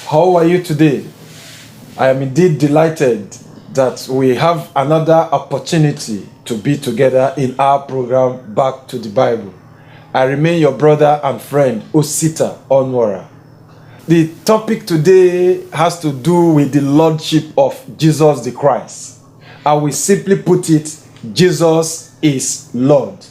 How are you today? I am indeed delighted that we have another opportunity to be together in our program Back to the Bible. I remain your brother and friend Osita Onwara. The topic today has to do with the Lordship of Jesus the Christ. I will simply put it, Jesus is Lord.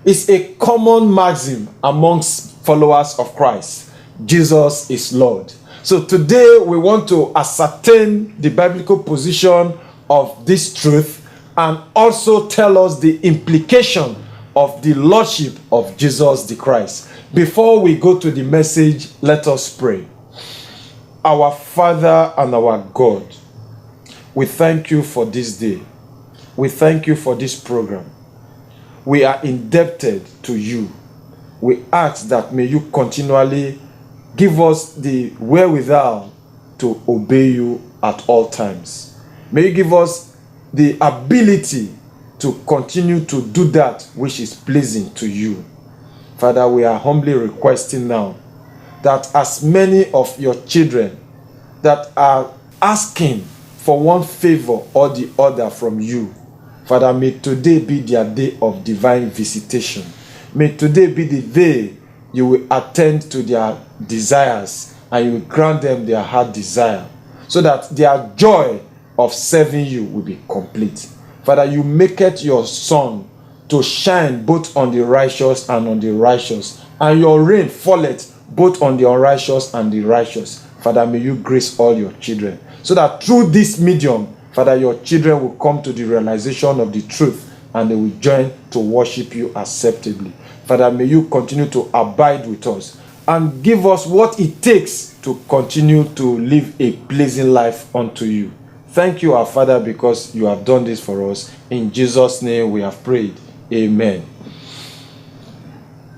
It's a common maxim amongst followers of Christ. Jesus is Lord. So today we want to ascertain the biblical position of this truth and also tell us the implication of the Lordship of Jesus the Christ. Before we go to the message, let us pray. Our Father and our God, we thank you for this day. We thank you for this program. We are indebted to you. We ask that may you continually give us the wherewithal to obey you at all times. May you give us the ability to continue to do that which is pleasing to you. Father, we are humbly requesting now that as many of your children that are asking for one favor or the other from you, Father, may today be their day of divine visitation. May today be the day you will attend to their desires and you will grant them their heart desire so that their joy of serving you will be complete. Father, you make it your sun to shine both on the righteous and on the righteous, and your rain falleth both on the unrighteous and the righteous. Father, may you grace all your children so that through this medium, Father, your children will come to the realization of the truth and they will join to worship you acceptably. Father, may you continue to abide with us and give us what it takes to continue to live a pleasing life unto you. Thank you, our Father, because you have done this for us. In Jesus' name we have prayed. Amen.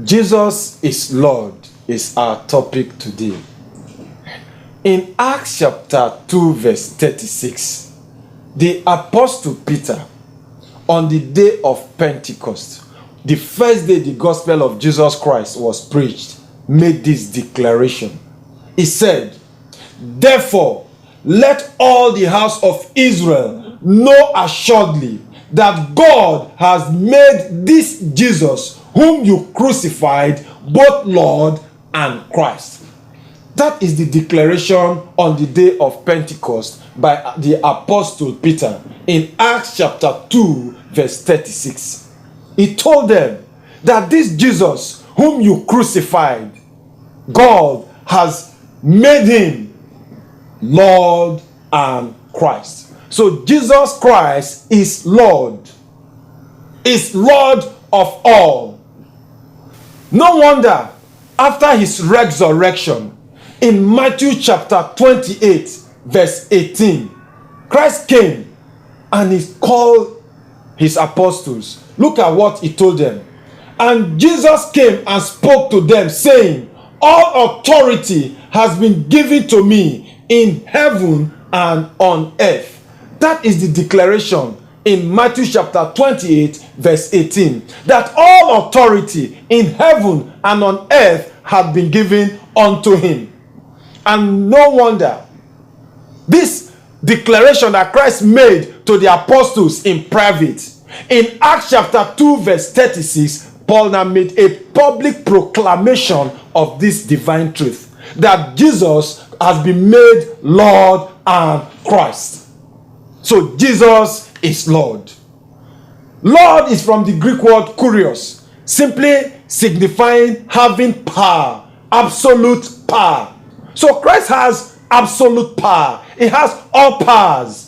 Jesus is Lord is our topic today. In Acts chapter 2 verse 36, the Apostle Peter, on the day of Pentecost, the first day the gospel of Jesus Christ was preached, made this declaration. He said, "Therefore, let all the house of Israel know assuredly that God has made this Jesus, whom you crucified, both Lord and Christ." That is the declaration on the day of Pentecost by the Apostle Peter in Acts chapter 2 verse 36. He told them that this Jesus whom you crucified, God has made him Lord and Christ. So Jesus Christ is Lord of all. No wonder after his resurrection in Matthew chapter 28 verse 18, Christ came and he called his apostles. Look at what he told them. And Jesus came and spoke to them, saying, "All authority has been given to me in heaven and on earth." That is the declaration in Matthew chapter 28 verse 18, that all authority in heaven and on earth had been given unto him. And no wonder this declaration that Christ made to the apostles in private. In Acts chapter 2 verse 36, Paul now made a public proclamation of this divine truth, that Jesus has been made Lord and Christ. So Jesus is Lord. Lord is from the Greek word kurios, simply signifying having power, absolute power. So Christ has absolute power. He has all powers.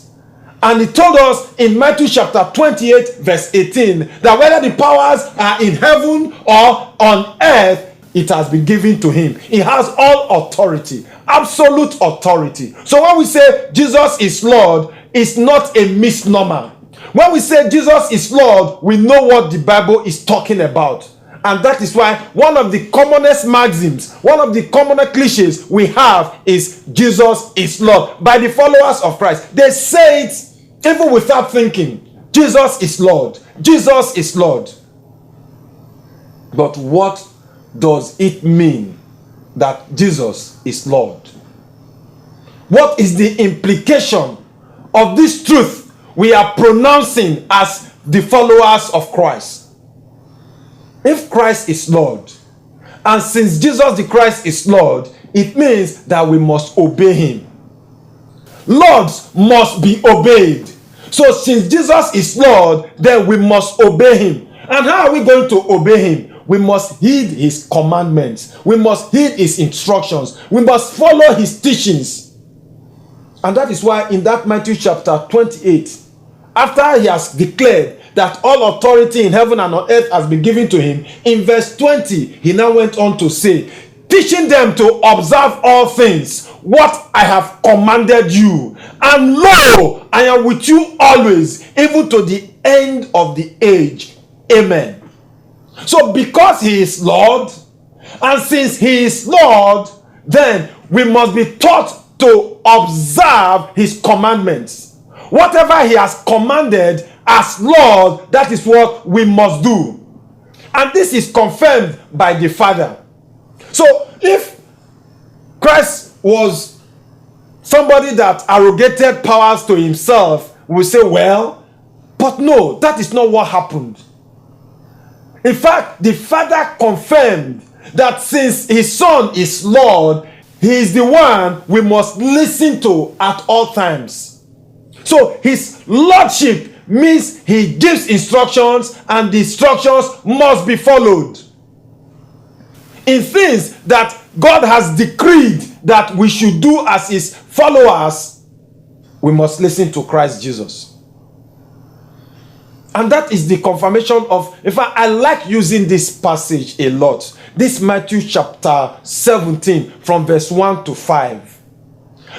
And he told us in Matthew chapter 28 verse 18 that whether the powers are in heaven or on earth, it has been given to him. He has all authority, absolute authority. So when we say Jesus is Lord, it's not a misnomer. When we say Jesus is Lord, we know what the Bible is talking about. And that is why one of the commonest maxims, one of the commonest cliches we have is Jesus is Lord. By the followers of Christ, they say it even without thinking. Jesus is Lord. Jesus is Lord. But what does it mean that Jesus is Lord? What is the implication of this truth we are pronouncing as the followers of Christ? If Christ is Lord, and since Jesus the Christ is Lord, it means that we must obey him. Lords must be obeyed. So since Jesus is Lord, then we must obey him. And how are we going to obey him? We must heed his commandments. We must heed his instructions. We must follow his teachings. And that is why in that Matthew chapter 28, after he has declared that all authority in heaven and on earth has been given to him, in verse 20, he now went on to say, teaching them to observe all things, what I have commanded you. And lo, I am with you always, even to the end of the age. Amen. So because he is Lord, and since he is Lord, then we must be taught to observe his commandments. Whatever he has commanded as Lord, that is what we must do. And this is confirmed by the Father. So if Christ was somebody that arrogated powers to himself, we say, well, but no, that is not what happened. In fact, the Father confirmed that since his Son is Lord, he is the one we must listen to at all times. So his Lordship means he gives instructions, and the instructions must be followed. In things that God has decreed that we should do as his followers, we must listen to Christ Jesus. And that is the confirmation of, in fact, I like using this passage a lot. This Matthew chapter 17 from verse 1 to 5.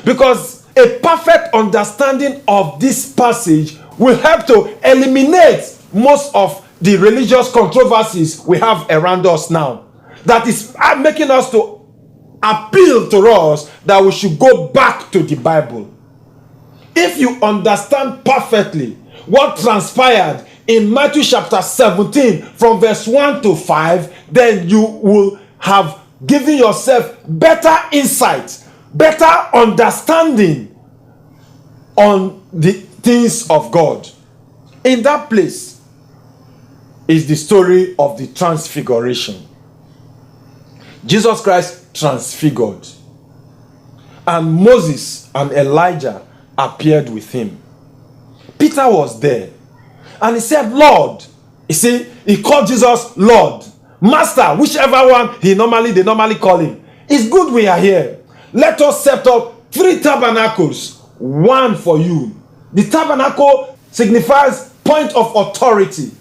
Because a perfect understanding of this passage will help to eliminate most of the religious controversies we have around us now. That is making us to appeal to us that we should go back to the Bible. If you understand perfectly what transpired in Matthew chapter 17 from verse 1 to 5, then you will have given yourself better insight, better understanding on the things of God. In that place is the story of the transfiguration. Jesus Christ transfigured, and Moses and Elijah appeared with him. Peter was there, and he said, Lord. He called Jesus Lord, Master, whichever one they normally call him. It's good we are here. Let us set up 3 tabernacles, one for you. The tabernacle signifies point of authority.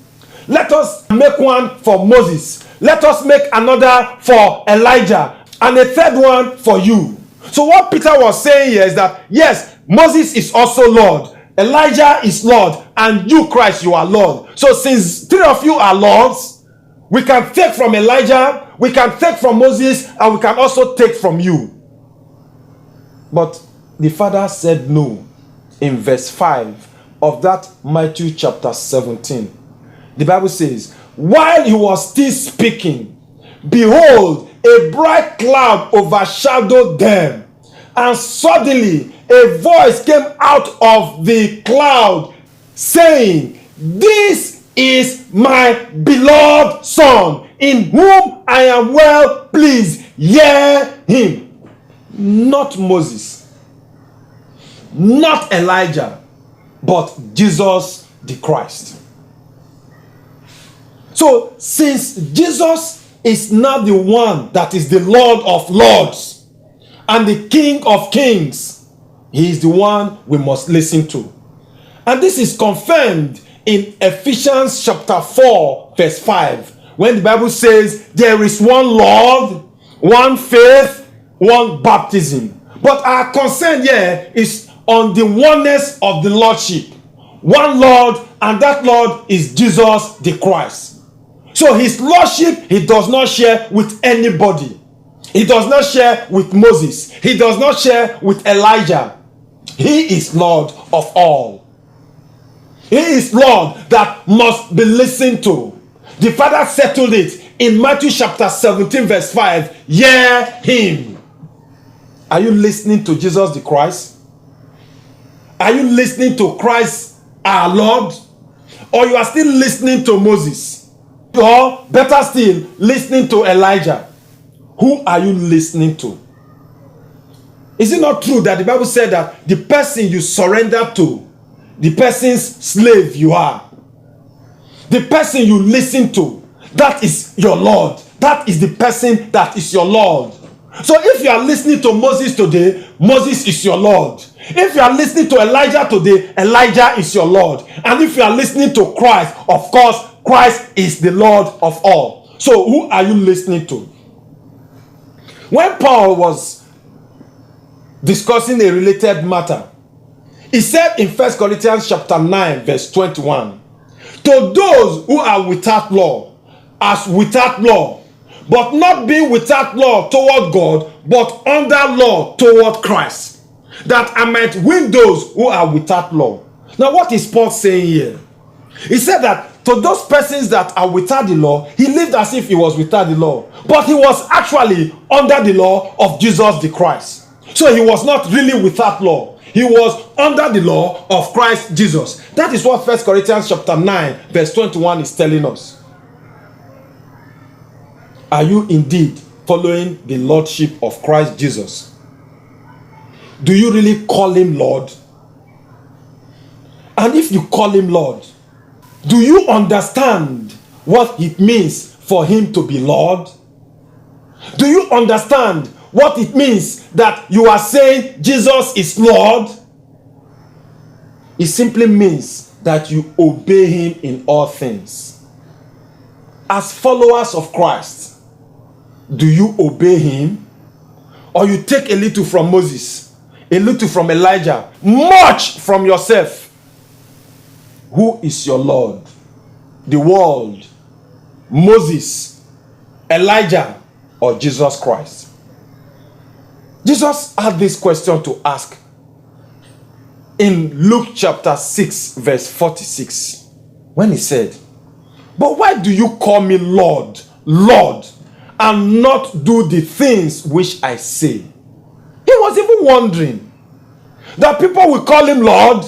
Let us make one for Moses. Let us make another for Elijah, and a third one for you. So what Peter was saying here is that, yes, Moses is also Lord, Elijah is Lord, and you, Christ, you are Lord. So since 3 of you are Lords, we can take from Elijah, we can take from Moses, and we can also take from you. But the Father said no in verse 5 of that Matthew chapter 17. The Bible says, while he was still speaking, behold, a bright cloud overshadowed them, and suddenly a voice came out of the cloud saying, this is my beloved Son, in whom I am well pleased. Hear him. Not Moses, not Elijah, but Jesus the Christ. So since Jesus is not the one that is the Lord of Lords and the King of Kings, he is the one we must listen to. And this is confirmed in Ephesians chapter 4 verse 5, when the Bible says there is one Lord, one faith, one baptism. But our concern here is on the oneness of the Lordship. One Lord, and that Lord is Jesus the Christ. So his Lordship, he does not share with anybody. He does not share with Moses. He does not share with Elijah. He is Lord of all. He is Lord that must be listened to. The Father settled it in Matthew chapter 17 verse 5. Hear him. Are you listening to Jesus the Christ? Are you listening to Christ our Lord? Or you are still listening to Moses? Or better still, listening to Elijah? Who are you listening to? Is it not true that the Bible said that the person you surrender to, the person's slave you are? The person you listen to, that is your Lord. That is the person that is your Lord. So if you are listening to Moses today, Moses is your Lord. If you are listening to Elijah today, Elijah is your Lord. And if you are listening to Christ, of course, Christ is the Lord of all. So who are you listening to? When Paul was discussing a related matter, he said in 1 Corinthians chapter 9, verse 21, to those who are without law, as without law, but not being without law toward God, but under law toward Christ, that I might win those who are without law. Now, what is Paul saying here? He said that to those persons that are without the law, he lived as if he was without the law, but he was actually under the law of Jesus the Christ. So he was not really without law. He was under the law of Christ Jesus. That is what 1 Corinthians chapter 9, verse 21 is telling us. Are you indeed following the lordship of Christ Jesus? Do you really call him Lord? And if you call him Lord, do you understand what it means for him to be Lord? Do you understand what it means that you are saying Jesus is Lord? It simply means that you obey him in all things. As followers of Christ, do you obey him? Or you take a little from Moses, a little from Elijah, much from yourself? Who is your Lord? The world, Moses, Elijah, or Jesus Christ? Jesus had this question to ask in Luke chapter 6, verse 46, when he said, but why do you call me Lord, Lord, and not do the things which I say? He was even wondering that people will call him Lord,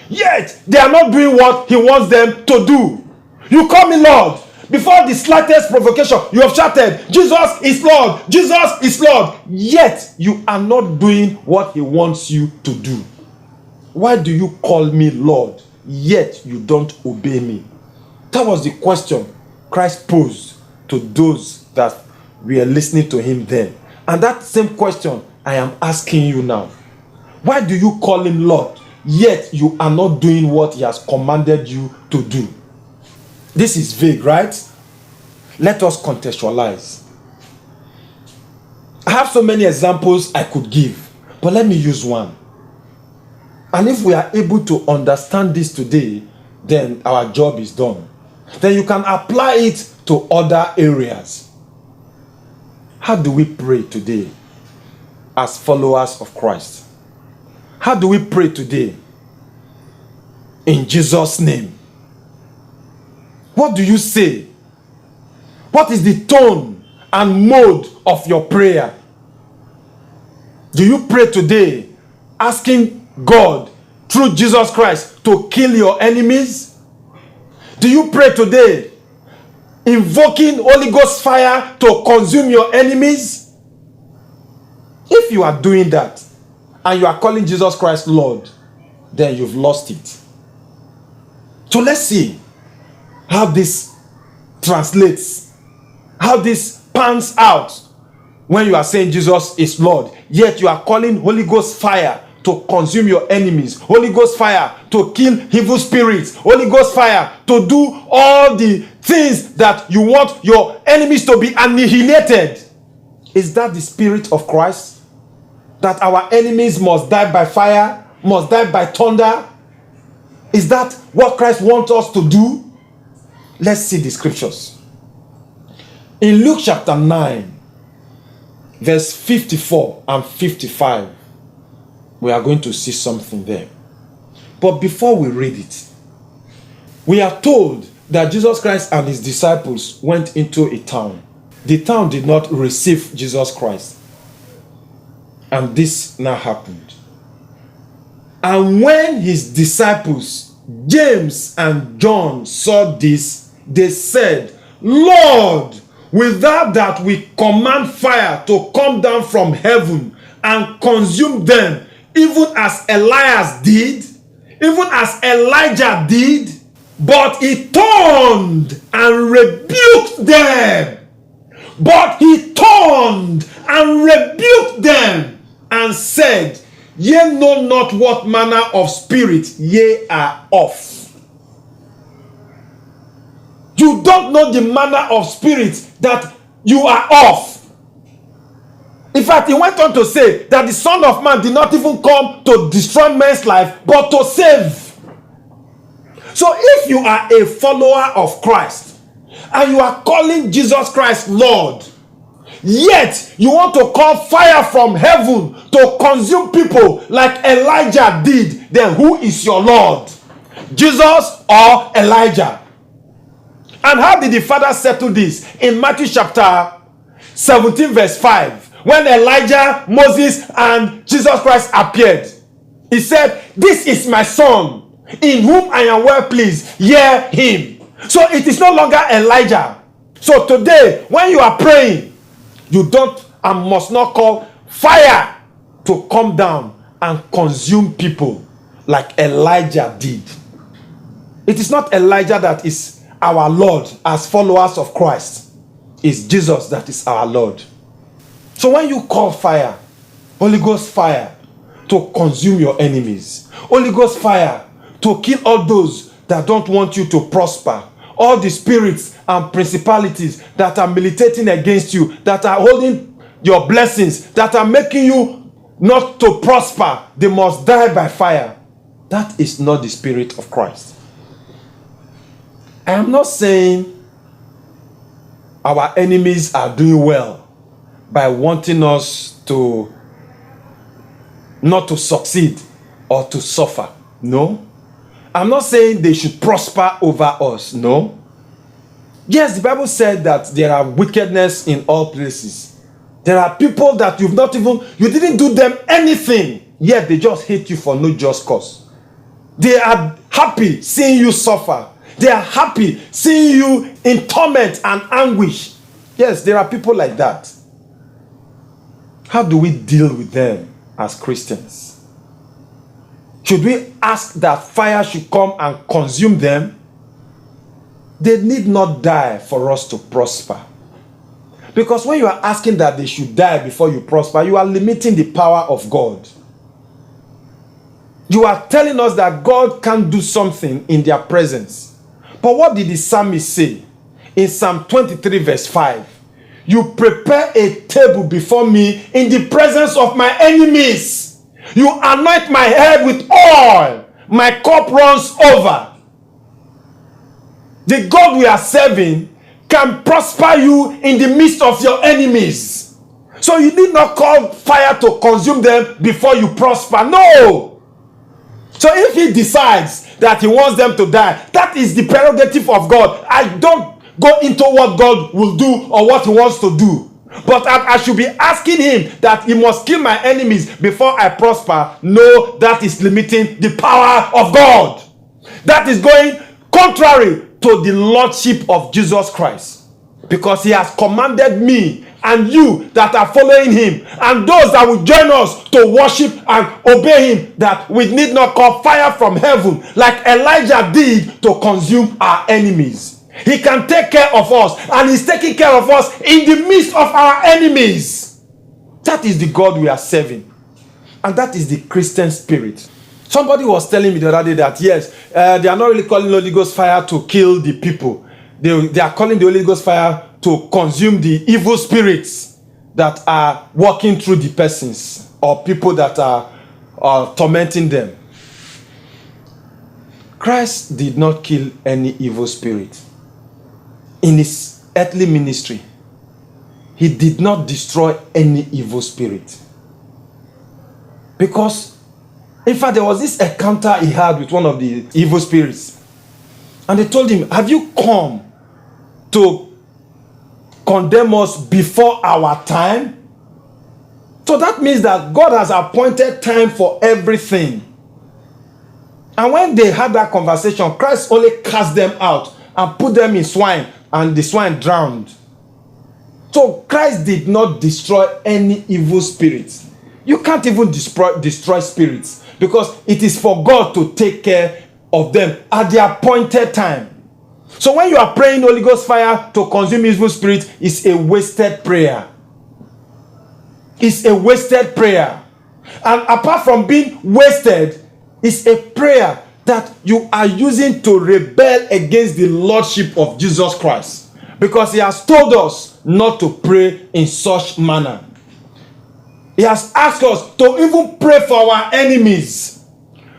yet they are not doing what he wants them to do. You call me Lord. Before the slightest provocation, you have shouted, Jesus is Lord, Jesus is Lord. Yet you are not doing what he wants you to do. Why do you call me Lord, yet you don't obey me? That was the question Christ posed to those that were listening to him then. And that same question I am asking you now. Why do you call him Lord, yet you are not doing what he has commanded you to do? This is vague, right? Let us contextualize. I have so many examples I could give, but let me use one. And if we are able to understand this today, then our job is done. Then you can apply it to other areas. How do we pray today as followers of Christ? How do we pray today? In Jesus' name. What do you say? What is the tone and mode of your prayer? Do you pray today asking God through Jesus Christ to kill your enemies? Do you pray today invoking Holy Ghost fire to consume your enemies? If you are doing that and you are calling Jesus Christ Lord, then you've lost it. So let's see how this translates, how this pans out when you are saying Jesus is Lord, yet you are calling Holy Ghost fire to consume your enemies, Holy Ghost fire to kill evil spirits, Holy Ghost fire to do all the things that you want your enemies to be annihilated. Is that the spirit of Christ? That our enemies must die by fire, must die by thunder? Is that what Christ wants us to do? Let's see the scriptures. In Luke chapter 9, verse 54 and 55, we are going to see something there. But before we read it, we are told that Jesus Christ and his disciples went into a town. The town did not receive Jesus Christ. And this now happened. And when his disciples, James and John, saw this, they said, Lord, without that we command fire to come down from heaven and consume them, even as Elias did, even as Elijah did. But he turned and rebuked them. But he turned and rebuked them and said, Ye know not what manner of spirit ye are of. You don't know the manner of spirit that you are of. In fact, he went on to say that the Son of Man did not even come to destroy man's life, but to save. So if you are a follower of Christ, and you are calling Jesus Christ Lord, yet you want to call fire from heaven to consume people like Elijah did, then who is your Lord? Jesus or Elijah? And how did the Father settle this? In Matthew chapter 17 verse 5, when Elijah, Moses, and Jesus Christ appeared, he said, This is my son, in whom I am well pleased, hear him. So it is no longer Elijah. So today, when you are praying, you don't and must not call fire to come down and consume people like Elijah did. It is not Elijah that is our Lord as followers of Christ. It's Jesus that is our Lord. So when you call fire, Holy Ghost fire, to consume your enemies, Holy Ghost fire to kill all those that don't want you to prosper, all the spirits and principalities that are militating against you, that are holding your blessings, that are making you not to prosper, they must die by fire. That is not the spirit of Christ. I am not saying our enemies are doing well by wanting us to not to succeed or to suffer. No. I'm not saying they should prosper over us. No. Yes, the Bible said that there are wickedness in all places. There are people that you didn't do them anything, yet they just hate you for no just cause. They are happy seeing you suffer. They are happy seeing you in torment and anguish. Yes, there are people like that. How do we deal with them as Christians? Should we ask that fire should come and consume them? They need not die for us to prosper. Because when you are asking that they should die before you prosper, you are limiting the power of God. You are telling us that God can't do something in their presence. But what did the psalmist say? In Psalm 23 verse 5. You prepare a table before me in the presence of my enemies. You anoint my head with oil. My cup runs over. The God we are serving can prosper you in the midst of your enemies. So you need not call fire to consume them before you prosper. No. So if he decides that he wants them to die, that is the prerogative of God. I don't go into what God will do or what he wants to do. But I should be asking him that he must kill my enemies before I prosper. No, that is limiting the power of God. That is going contrary to the lordship of Jesus Christ. Because he has commanded me and you that are following him and those that will join us to worship and obey him, that we need not call fire from heaven like Elijah did to consume our enemies. He can take care of us, and he's taking care of us in the midst of our enemies. That is the God we are serving, and that is the Christian spirit. Somebody was telling me the other day that yes, they are not really calling the Holy Ghost fire to kill the people. They are calling the Holy Ghost fire to consume the evil spirits that are walking through the persons or people that are tormenting them. Christ did not kill any evil spirit. In his earthly ministry, he did not destroy any evil spirit. Because, in fact, there was this encounter he had with one of the evil spirits. And they told him, have you come to condemn us before our time? So So that means that God has appointed time for everything. And when they had that conversation, Christ only cast them out and put them in swine, and the swine drowned. So Christ did not destroy any evil spirits. You can't even destroy spirits, because it is for God to take care of them at the appointed time. So when you are praying Holy Ghost fire to consume evil spirits, it's a wasted prayer. It's a wasted prayer. And apart from being wasted, it's a prayer that you are using to rebel against the Lordship of Jesus Christ. Because he has told us not to pray in such manner. He has asked us to even pray for our enemies.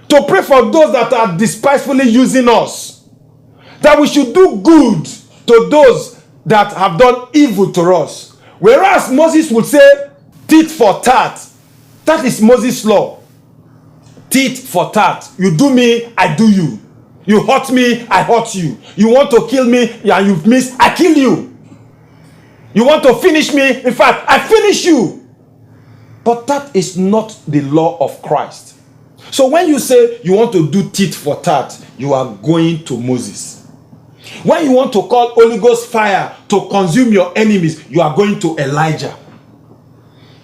To pray for those that are despisefully using us. That we should do good to those that have done evil to us. Whereas Moses would say, tit for tat. That is Moses' law. Tit for tat. You do me, I do you. You hurt me, I hurt you. You want to kill me, and you miss, I kill you. You want to finish me, in fact, I finish you. But that is not the law of Christ. So when you say you want to do tit for tat, you are going to Moses. When you want to call Holy Ghost fire to consume your enemies, you are going to Elijah.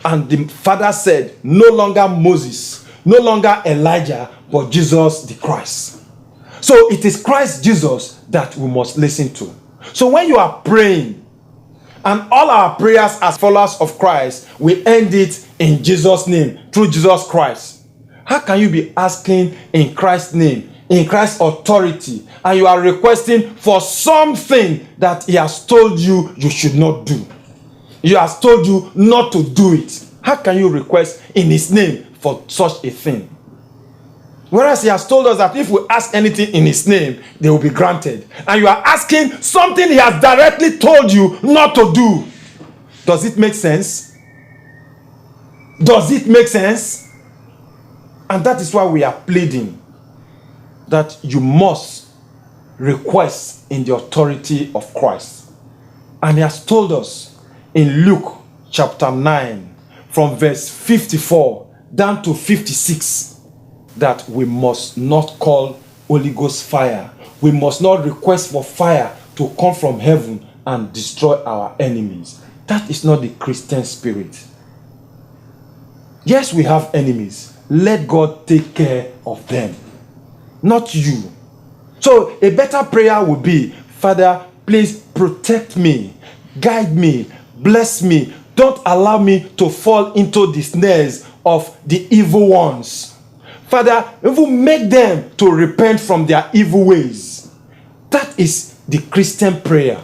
And the Father said, no longer Moses, no longer Elijah, but Jesus the Christ. So it is Christ Jesus that we must listen to. So when you are praying, and all our prayers as followers of Christ, we end it in Jesus' name, through Jesus Christ. How can you be asking in Christ's name, in Christ's authority, and you are requesting for something that he has told you you should not do? He has told you not to do it. How can you request in his name for such a thing? Whereas he has told us that if we ask anything in his name, they will be granted. And you are asking something he has directly told you not to do. Does it make sense? Does it make sense? And that is why we are pleading that you must request in the authority of Christ. And he has told us in Luke chapter 9, from verse 54 down to 56, that we must not call Holy Ghost fire. We must not request for fire to come from heaven and destroy our enemies. That is not the Christian spirit. Yes, we have enemies. Let God take care of them, not you. So a better prayer would be, Father, please protect me, guide me, bless me. Don't allow me to fall into the snares of the evil ones. Father, even make them to repent from their evil ways. That is the Christian prayer.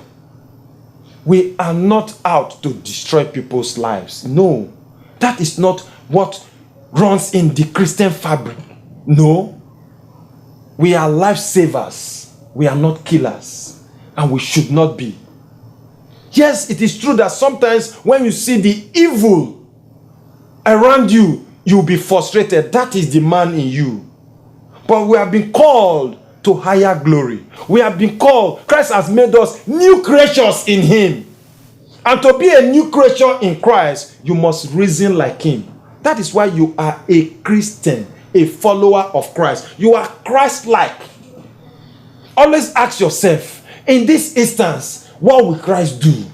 We are not out to destroy people's lives. No, that is not what runs in the Christian fabric. No, we are lifesavers. We are not killers, and we should not be. Yes, it is true that sometimes when you see the evil around you, you'll be frustrated. That is the man in you. But we have been called to higher glory. We have been called. Christ has made us new creatures in him. And to be a new creature in Christ, you must reason like him. That is why you are a Christian, a follower of Christ. You are Christ-like. Always ask yourself, in this instance, what will Christ do?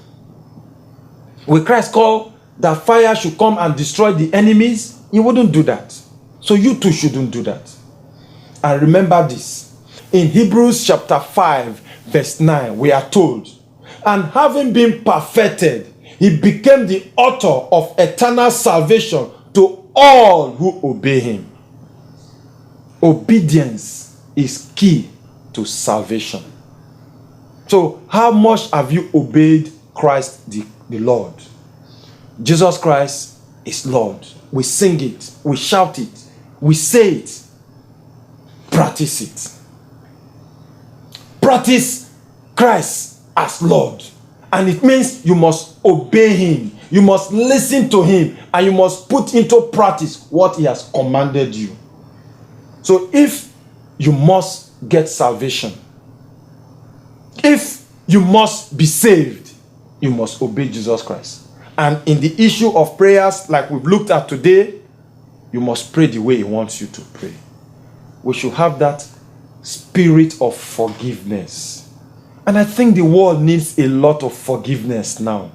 Will Christ call that fire should come and destroy the enemies? He wouldn't do that. So you too shouldn't do that. And remember this. In Hebrews chapter 5, verse 9, we are told, and having been perfected, he became the author of eternal salvation to all who obey him. Obedience is key to salvation. So how much have you obeyed Christ the Lord? Jesus Christ is Lord. We sing it, we shout it, we say it. Practice it. Practice Christ as Lord. And it means you must obey him. You must listen to him. And you must put into practice what he has commanded you. So if you must get salvation, if you must be saved, you must obey Jesus Christ. And in the issue of prayers, like we've looked at today, you must pray the way he wants you to pray. We should have that spirit of forgiveness. And I think the world needs a lot of forgiveness now.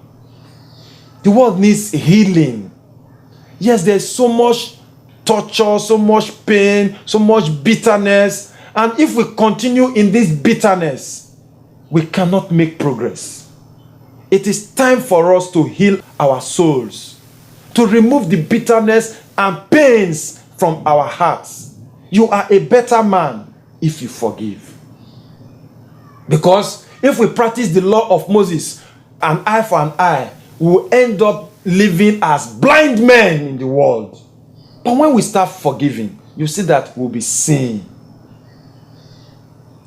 The world needs healing. Yes, there's so much torture, so much pain, so much bitterness. And if we continue in this bitterness, we cannot make progress. It is time for us to heal our souls, to remove the bitterness and pains from our hearts. You are a better man if you forgive. Because if we practice the law of Moses, an eye for an eye, we will end up living as blind men in the world. But when we start forgiving, you see that we'll be seeing.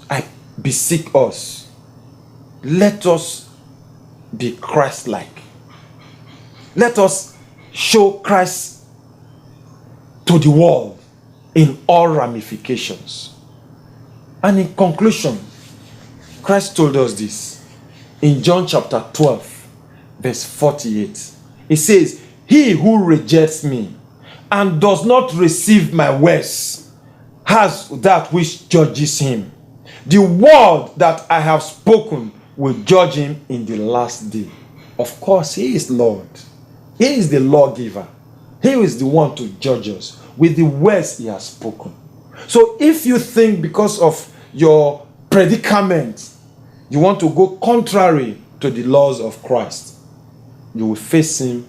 I beseech us, let us be Christ-like. Let us show Christ to the world in all ramifications. And in conclusion, Christ told us this in John chapter 12, verse 48. He says, "He who rejects me and does not receive my words has that which judges him. The word that I have spoken will judge him in the last day." Of course, he is Lord. He is the lawgiver. He is the one to judge us with the words he has spoken. So if you think because of your predicament, you want to go contrary to the laws of Christ, you will face him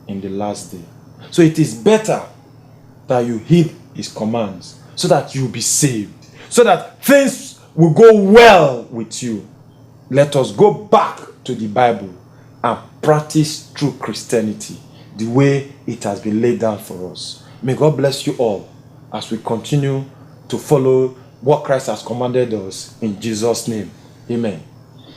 in the last day. So it is better that you heed his commands so that you will be saved, so that things will go well with you. Let us go back to the Bible and practice true Christianity the way it has been laid down for us. May God bless you all as we continue to follow what Christ has commanded us in Jesus' name. Amen.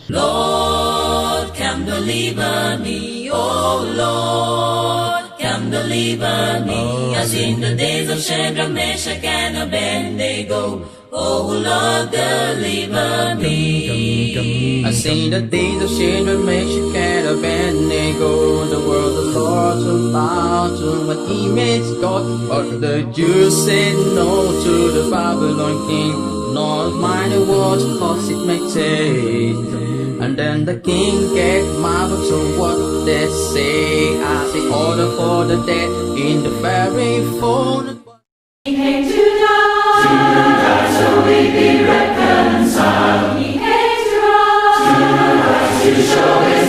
Lord, come deliver me, oh Lord, come deliver me, as in the days of Shadrach, Meshach, and Abednego. Oh Lord, deliver me. As in the days of Shadrach, Meshach, and Abednego, the world of lords will bow to what image God, but the Jews said no to the Babylon king. Not mind the words, cause it may taste. And then the king get marveled to what they say, as he ordered for the dead in the very phone. He came to die, so we be reconciled. He came to rise, to show his